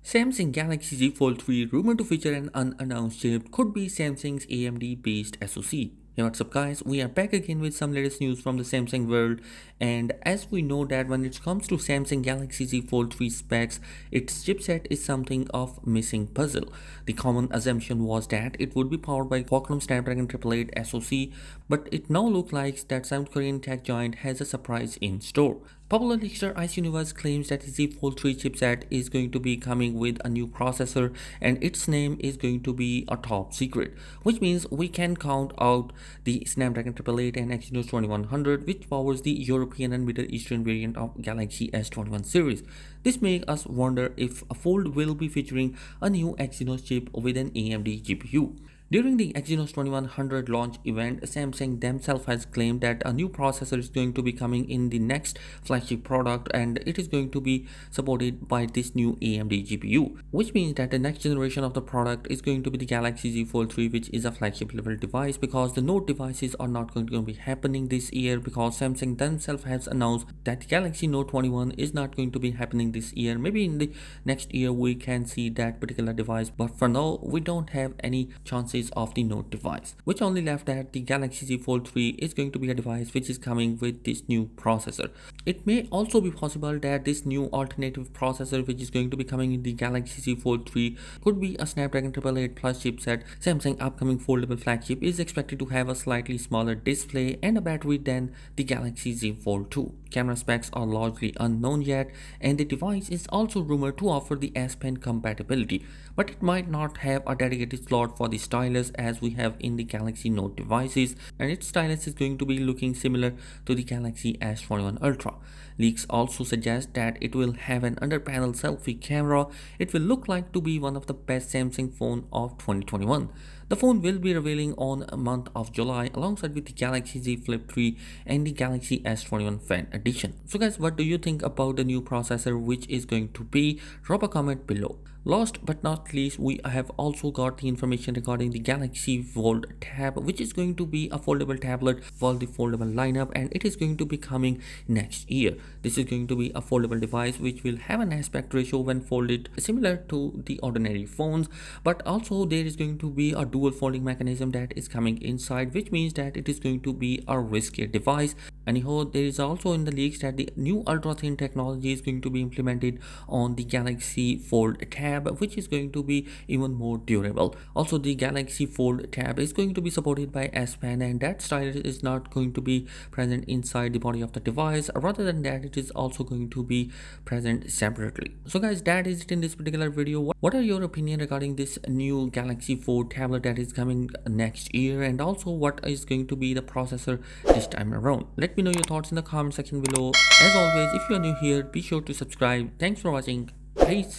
Samsung Galaxy Z Fold 3 rumored to feature an unannounced chip could be Samsung's AMD-based SoC. Hey, what's up guys, we are back again with some latest news from the Samsung world, and as we know that when it comes to Samsung Galaxy Z Fold 3 specs, its chipset is something of missing puzzle. The common assumption was that it would be powered by Qualcomm Snapdragon 888 SoC, but it now looks like that South Korean tech giant has a surprise in store. Popular leaker Ice Universe claims that the Z Fold 3 chipset is going to be coming with a new processor and its name is going to be a top secret, which means we can count out the Snapdragon 888 and Exynos 2100, which powers the European and Middle Eastern variant of Galaxy S21 series. This makes us wonder if a Fold will be featuring a new Exynos chip with an AMD GPU. During the Exynos 2100 launch event, Samsung themselves has claimed that a new processor is going to be coming in the next flagship product and it is going to be supported by this new AMD GPU, which means that the next generation of the product is going to be the Galaxy Z Fold 3, which is a flagship level device, because the Note devices are not going to be happening this year, because Samsung themselves has announced that the Galaxy Note 21 is not going to be happening this year. Maybe in the next year we can see that particular device, but for now we don't have any chances of the Note device, which only left that the Galaxy Z Fold 3 is going to be a device which is coming with this new processor. It may also be possible that this new alternative processor which is going to be coming in the Galaxy Z Fold 3 could be a Snapdragon 888 Plus chipset. Samsung upcoming foldable flagship is expected to have a slightly smaller display and a battery than the Galaxy Z Fold 2. Camera specs are largely unknown yet, and the device is also rumored to offer the S Pen compatibility, but it might not have a dedicated slot for the stylus as we have in the Galaxy Note devices, and its stylus is going to be looking similar to the Galaxy S21 Ultra. Leaks also suggest that it will have an under-panel selfie camera. It will look like to be one of the best Samsung phone of 2021. The phone will be revealing on a month of July alongside with the Galaxy Z Flip 3 and the Galaxy S21 Fan Edition. So guys, what do you think about the new processor which is going to be? Drop a comment below. Last but not least, we have also got the information regarding the Galaxy Fold Tab, which is going to be a foldable tablet for the foldable lineup, and it is going to be coming next year. This is going to be a foldable device which will have an aspect ratio when folded similar to the ordinary phones, but also there is going to be a dual folding mechanism that is coming inside, which means that it is going to be a riskier device. Anyhow, there is also in the leaks that the new ultra thin technology is going to be implemented on the Galaxy Fold Tab, which is going to be even more durable. Also, the Galaxy Fold Tab is going to be supported by S Pen, and that stylus is not going to be present inside the body of the device. Rather than that, it is also going to be present separately. So guys, that is it in this particular video. What are your opinion regarding this new Galaxy Fold tablet that is coming next year, and also what is going to be the processor this time around? Let me know your thoughts in the comment section below. As always, if you are new here, be sure to subscribe. Thanks for watching. Peace.